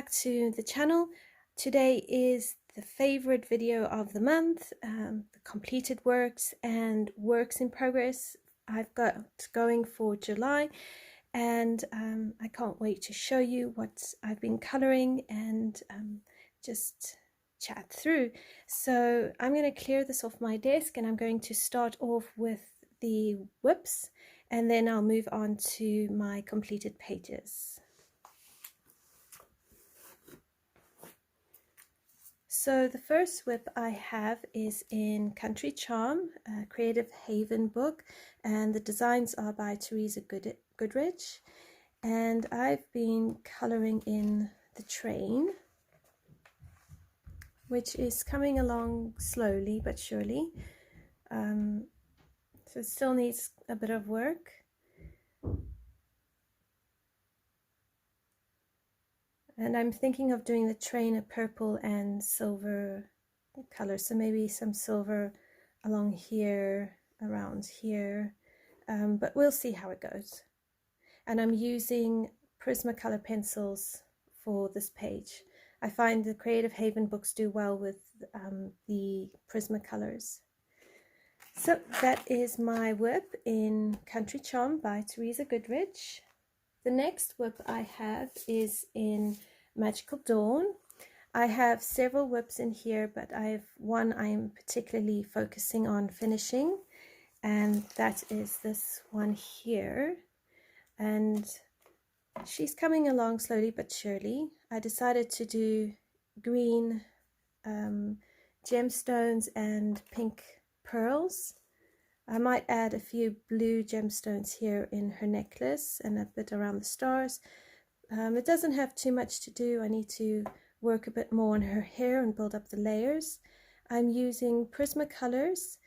back to the channel. Today is the favorite video of the month, the completed works and works in progress I've got going for July, and I can't wait to show you what I've been coloring and just chat through. So I'm going to clear this off my desk and I'm going to start off with the whips, and then I'll move on to my completed pages. So the first whip I have is in Country Charm, a Creative Haven book, and the designs are by Teresa Goodrich. And I've been coloring in the train, which is coming along slowly but surely. So it still needs a bit of work. And I'm thinking of doing the train a purple and silver color, so maybe some silver along here, around here, but we'll see how it goes. And I'm using Prismacolor pencils for this page. I find the Creative Haven books do well with the Prismacolors. So that is my whip in Country Charm by Teresa Goodrich. The next whip I have is in Magical Dawn. I have several whips in here, but I have one I'm particularly focusing on finishing, and that is this one here. And she's coming along slowly but surely. I decided to do green gemstones and pink pearls. I might add a few blue gemstones here in her necklace and a bit around the stars. It doesn't have too much to do. I need to work a bit more on her hair and build up the layers. I'm using Prismacolors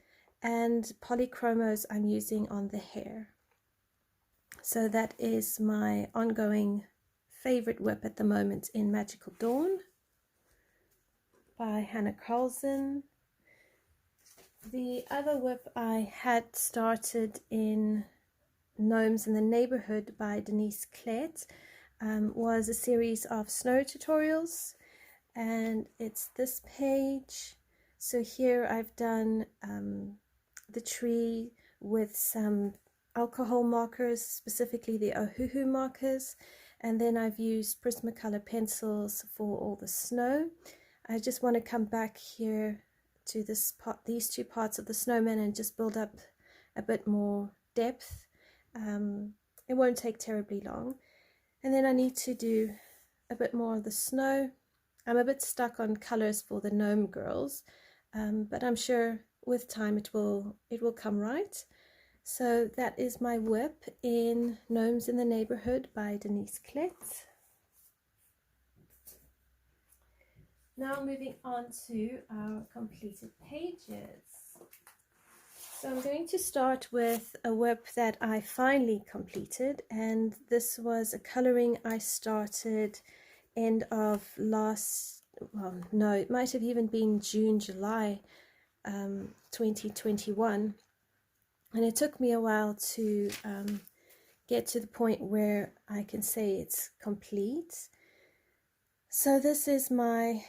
and polychromos I'm using on the hair. So that is my ongoing favorite whip at the moment in Magical Dawn by Hannah Carlson. The other whip I had started in Gnomes in the Neighborhood by Denise Klett was a series of snow tutorials, and it's this page. So here I've done the tree with some alcohol markers, specifically the Ohuhu markers, and then I've used Prismacolor pencils for all the snow. I just want to come back here to this part, these two parts of the snowman, and just build up a bit more depth. It won't take terribly long. And then I need to do a bit more of the snow. I'm a bit stuck on colors for the gnome girls, but I'm sure with time it will come right. So that is my whip in Gnomes in the Neighborhood by Denise Klett. Now moving on to our completed pages. So I'm going to start with a whip that I finally completed, and this was a coloring I started end of it might have even been June, July 2021, and it took me a while to get to the point where I can say it's complete. So this is my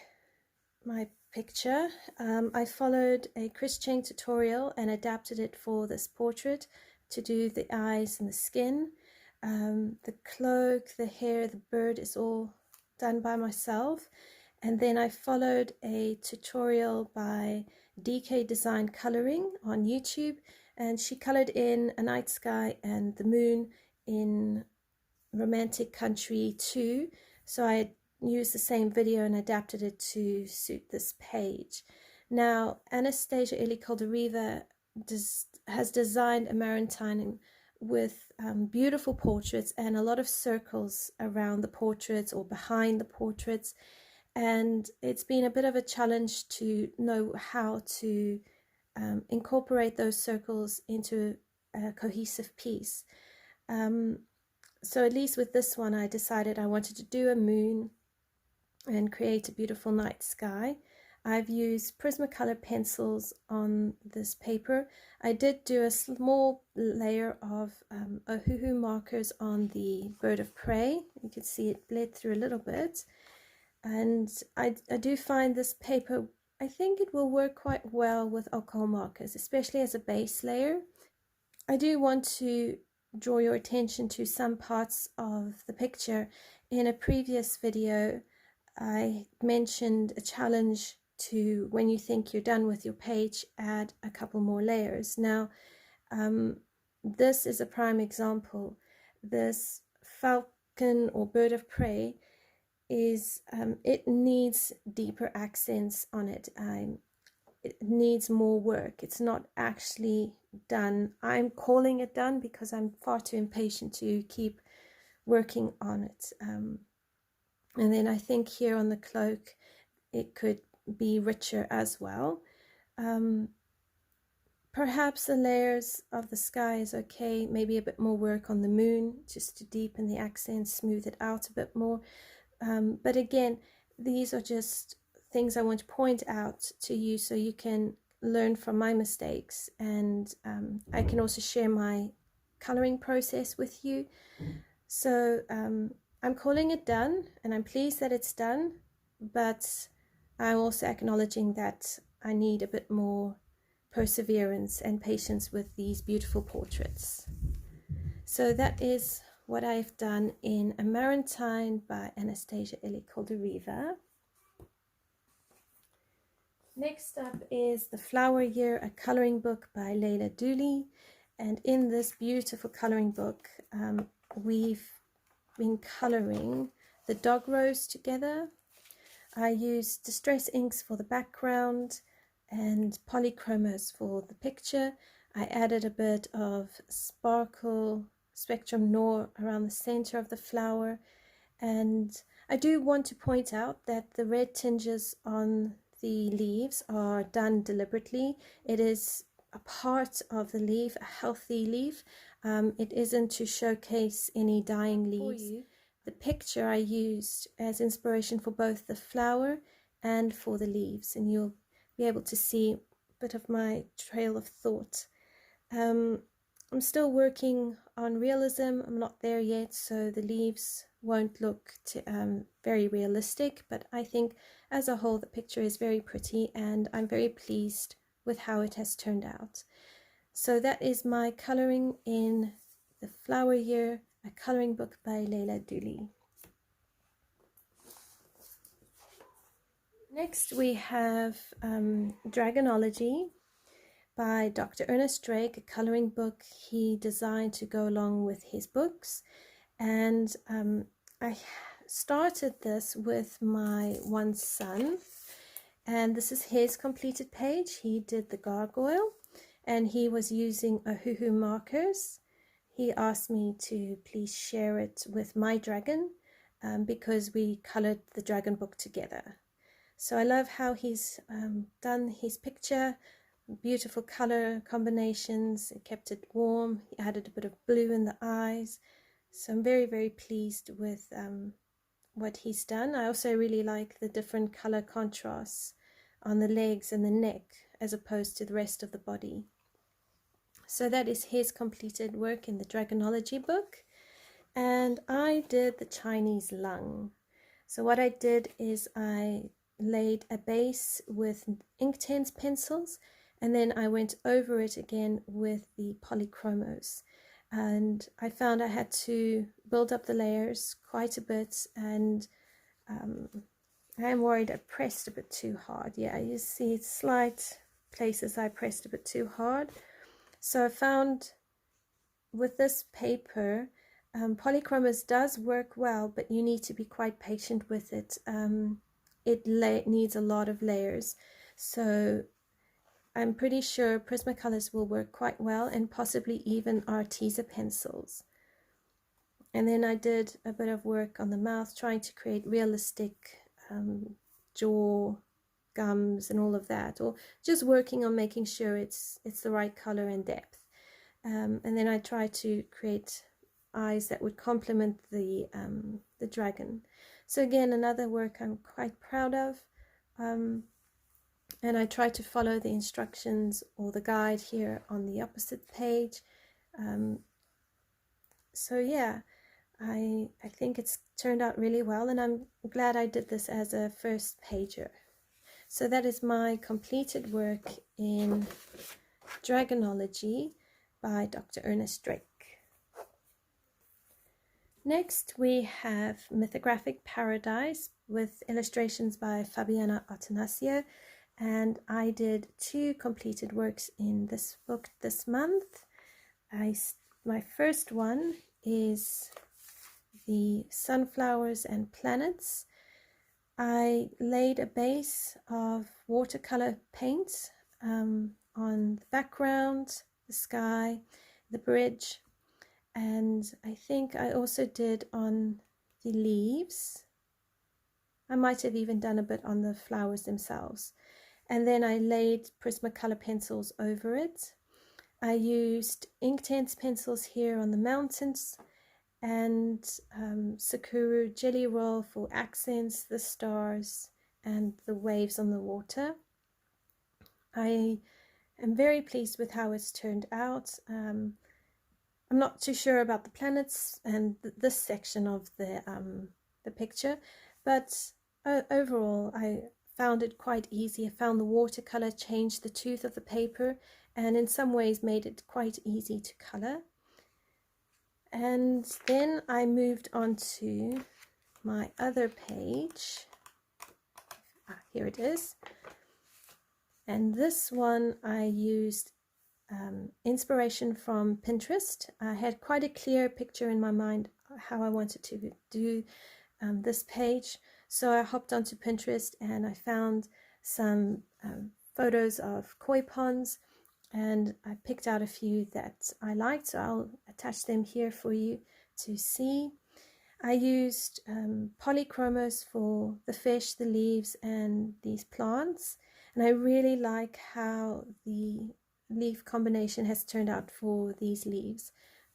picture. I followed a Chris Cheng tutorial and adapted it for this portrait to do the eyes and the skin. The cloak, the hair, the bird is all done by myself. And then I followed a tutorial by DK Design Coloring on YouTube, and she colored in a night sky and the moon in Romantic Country 2. So I used the same video and adapted it to suit this page. Now, Anastasia Eli Caldereva has designed a Maritime with beautiful portraits and a lot of circles around the portraits or behind the portraits, and it's been a bit of a challenge to know how to incorporate those circles into a cohesive piece. So at least with this one I decided I wanted to do a moon and create a beautiful night sky. I've used Prismacolor pencils on this paper. I did do a small layer of Ohuhu markers on the bird of prey. You can see it bled through a little bit. And I do find this paper, I think it will work quite well with alcohol markers, especially as a base layer. I do want to draw your attention to some parts of the picture. In a previous video, I mentioned a challenge to, when you think you're done with your page, add a couple more layers. Now, this is a prime example. This falcon or bird of prey is, it needs deeper accents on it. It needs more work. It's not actually done. I'm calling it done because I'm far too impatient to keep working on it. And then I think here on the cloak, it could be richer as well. Perhaps the layers of the sky is okay. Maybe a bit more work on the moon just to deepen the accent, smooth it out a bit more. But again, these are just things I want to point out to you so you can learn from my mistakes, and I can also share my coloring process with you. So I'm calling it done, and I'm pleased that it's done, but I'm also acknowledging that I need a bit more perseverance and patience with these beautiful portraits. So that is what I've done in A Maritime by Anastasia Eli Calderiva. Next up is The Flower Year, a coloring book by Leila Dooley. And in this beautiful coloring book, we've been coloring the dog rose together. I used distress inks for the background and polychromos for the picture. I added a bit of sparkle Spectrum Noir around the center of the flower, and I do want to point out that the red tinges on the leaves are done deliberately. It is a part of the leaf, a healthy leaf. It isn't to showcase any dying leaves. The picture I used as inspiration for both the flower and for the leaves, and you'll be able to see a bit of my trail of thought. I'm still working on realism. I'm not there yet, so the leaves won't look very realistic, but I think as a whole the picture is very pretty, and I'm very pleased with how it has turned out. So that is my coloring in The Flower Year, a coloring book by Leila Dooley. Next we have Dragonology by Dr. Ernest Drake, a coloring book he designed to go along with his books. And I started this with my one son, and this is his completed page. He did the gargoyle, and he was using Ohuhu markers. He asked me to please share it with my dragon because we colored the dragon book together. So I love how he's done his picture. Beautiful color combinations. It kept it warm. He added a bit of blue in the eyes. So I'm very, very pleased with what he's done. I also really like the different color contrasts on the legs and the neck as opposed to the rest of the body. So that is his completed work in the Dragonology book. And I did the Chinese lung. So what I did is I laid a base with Inktense pencils, and then I went over it again with the polychromos. And I found I had to build up the layers quite a bit, and I am worried I pressed a bit too hard. Yeah, you see slight places I pressed a bit too hard. So I found with this paper, polychromos does work well, but you need to be quite patient with it. It needs a lot of layers. So I'm pretty sure Prismacolors will work quite well, and possibly even Arteza pencils. And then I did a bit of work on the mouth, trying to create realistic jaw, gums, and all of that, or just working on making sure it's the right color and depth. And then I tried to create eyes that would complement the dragon. So again, another work I'm quite proud of. And I try to follow the instructions or the guide here on the opposite page. So yeah, I think it's turned out really well, and I'm glad I did this as a first pager. So that is my completed work in Dragonology by Dr. Ernest Drake. Next we have Mythographic Paradise with illustrations by Fabiana Attanasio, and I did 2 completed works in this book this month. My first one is the sunflowers and planets. I laid a base of watercolor paint on the background, the sky, the bridge, and I think I also did on the leaves. I might have even done a bit on the flowers themselves. And then I laid Prismacolor pencils over it. I used Inktense pencils here on the mountains, and Sakura Jelly Roll for accents, the stars, and the waves on the water. I am very pleased with how it's turned out. I'm not too sure about the planets and this section of the picture, but overall I found it quite easy. I found the watercolor changed the tooth of the paper, and in some ways made it quite easy to color. And then I moved on to my other page. Here it is. And this one I used inspiration from Pinterest. I had quite a clear picture in my mind how I wanted to do this page. So I hopped onto Pinterest and I found some photos of koi ponds, and I picked out a few that I liked, so I'll attach them here for you to see. I used polychromos for the fish, the leaves, and these plants, and I really like how the leaf combination has turned out for these leaves.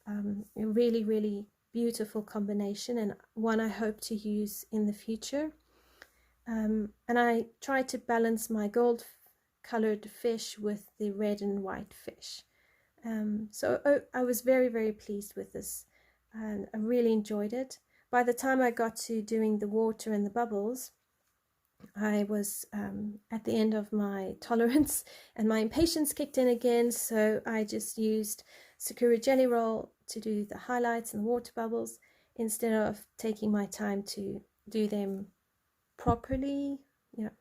A really, really beautiful combination, and one I hope to use in the future. And I tried to balance my gold colored fish with the red and white fish. So I was very, very pleased with this, and I really enjoyed it. By the time I got to doing the water and the bubbles, I was at the end of my tolerance and my impatience kicked in again, so I just used Sakura Jelly Roll to do the highlights and the water bubbles instead of taking my time to do them properly,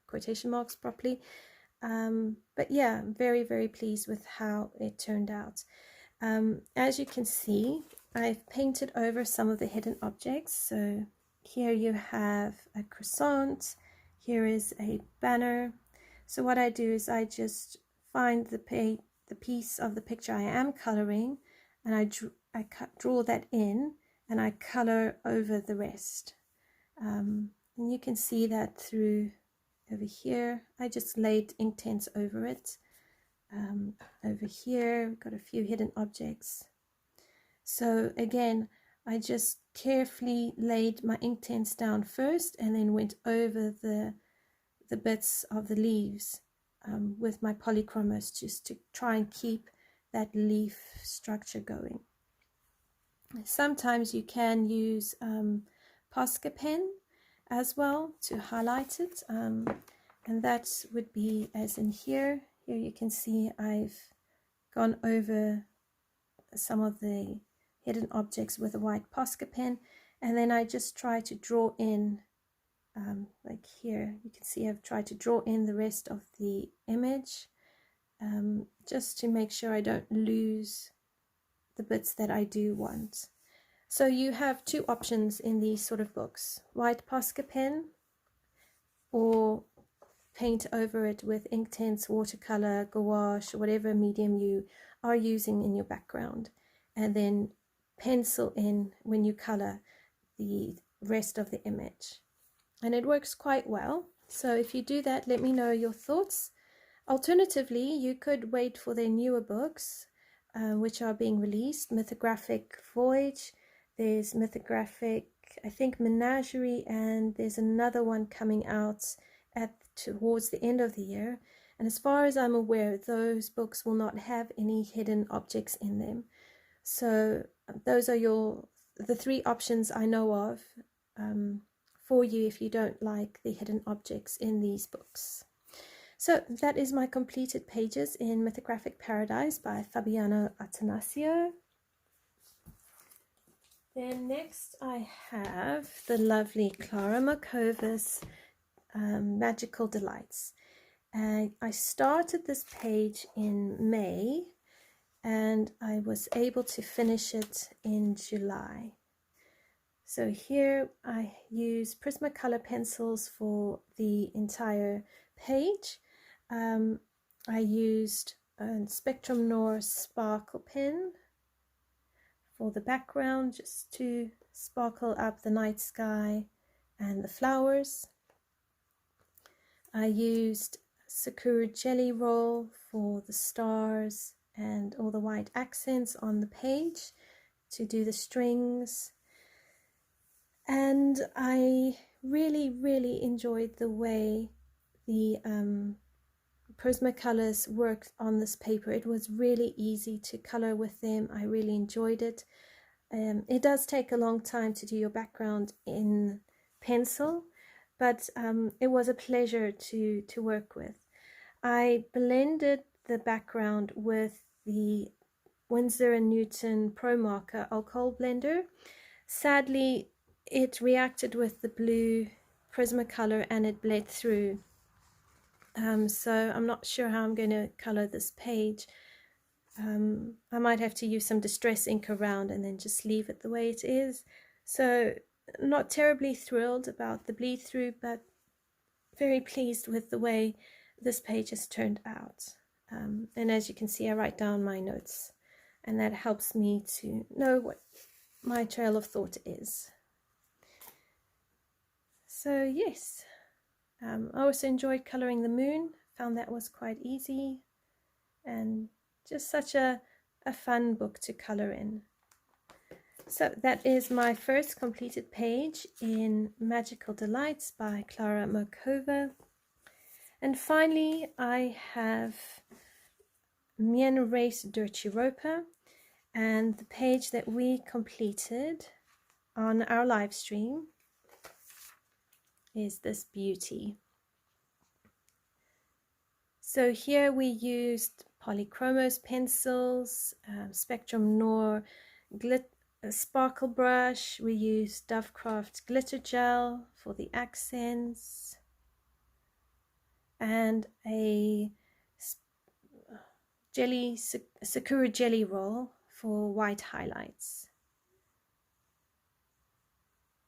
quotation marks properly. But yeah, I'm very, very pleased with how it turned out. As you can see, I've painted over some of the hidden objects. So here you have a croissant, here is a banner. So what I do is I just find the piece of the picture I am coloring, and I draw that in, and I color over the rest. And you can see that through over here. I just laid Inktense over it. Over here we've got a few hidden objects. So again, I just carefully laid my Inktense down first and then went over the bits of the leaves with my polychromos, just to try and keep that leaf structure going. Sometimes you can use Posca pen as well to highlight it, and that would be as in here. Here you can see I've gone over some of the hidden objects with a white Posca pen, and then I just try to draw in, like here you can see I've tried to draw in the rest of the image, just to make sure I don't lose the bits that I do want. So you have 2 options in these sort of books: white Posca pen, or paint over it with Inktense, watercolor, gouache, whatever medium you are using in your background, and then pencil in when you color the rest of the image. And it works quite well. So if you do that, let me know your thoughts. Alternatively, you could wait for their newer books, which are being released: Mythographic Voyage, there's Mythographic, I think, Menagerie, and there's another one coming out towards the end of the year. And as far as I'm aware, those books will not have any hidden objects in them. So those are your the 3 options I know of for you if you don't like the hidden objects in these books. So that is my completed pages in Mythographic Paradise by Fabiano Attanasio. Then next I have the lovely Klara Markova's Magical Delights. I started this page in May and I was able to finish it in July. So here I use Prismacolor pencils for the entire page. I used a Spectrum Noir sparkle pen for the background, just to sparkle up the night sky and the flowers. I used Sakura Jelly Roll for the stars and all the white accents on the page to do the strings. And I really enjoyed the way the Prismacolors worked on this paper. It was really easy to color with them. I really enjoyed it. It does take a long time to do your background in pencil, but it was a pleasure to work with. I blended the background with the Winsor & Newton Pro Marker alcohol blender. Sadly, it reacted with the blue Prismacolor and it bled through. So I'm not sure how I'm going to color this page. I might have to use some distress ink around and then just leave it the way it is. So not terribly thrilled about the bleed through, but very pleased with the way this page has turned out. And as you can see, I write down my notes, and that helps me to know what my trail of thought is. So yes, I also enjoyed coloring the moon, found that was quite easy and just such a fun book to color in. So that is my first completed page in Magical Delights by Klara Markova. And finally I have Mien Race Dirty Roper, and the page that we completed on our live stream is this beauty. So here we used Polychromos pencils, Spectrum Noir sparkle brush. We used Dovecraft glitter gel for the accents, and a Sakura Jelly Roll for white highlights.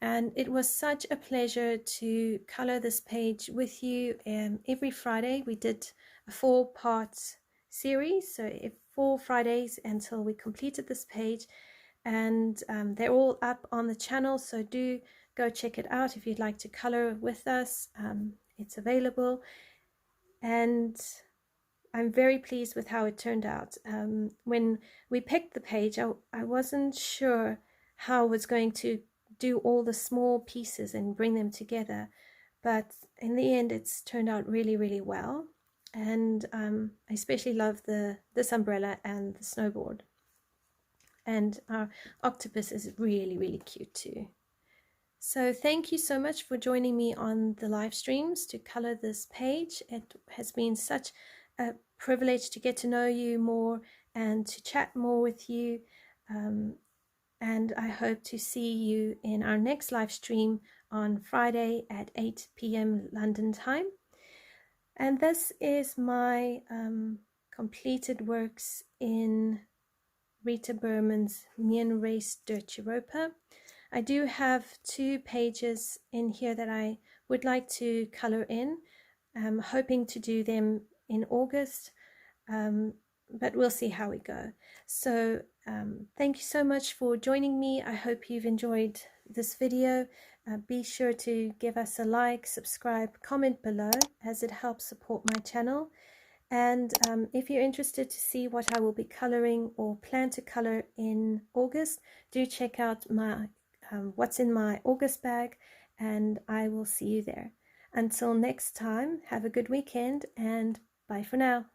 And it was such a pleasure to color this page with you. Every Friday we did a 4-part series, so 4 Fridays until we completed this page, and they're all up on the channel, so do go check it out if you'd like to color with us. It's available, and I'm very pleased with how it turned out. When we picked the page, I wasn't sure how I was going to do all the small pieces and bring them together, but in the end it's turned out really well. And I especially love this umbrella and the snowboard, and our octopus is really cute too. So thank you so much for joining me on the live streams to color this page. It has been such a privilege to get to know you more and to chat more with you. And I hope to see you in our next live stream on Friday at 8 p.m. London time. And this is my completed works in Rita Berman's Mien Race Dirty Roper. I do have 2 pages in here that I would like to color in. I'm hoping to do them in August, but we'll see how we go. So thank you so much for joining me. I hope you've enjoyed this video. Be sure to give us a like, subscribe, comment below, as it helps support my channel. And if you're interested to see what I will be coloring or plan to color in August, do check out my what's in my August bag, and I will see you there. Until next time, have a good weekend and bye for now.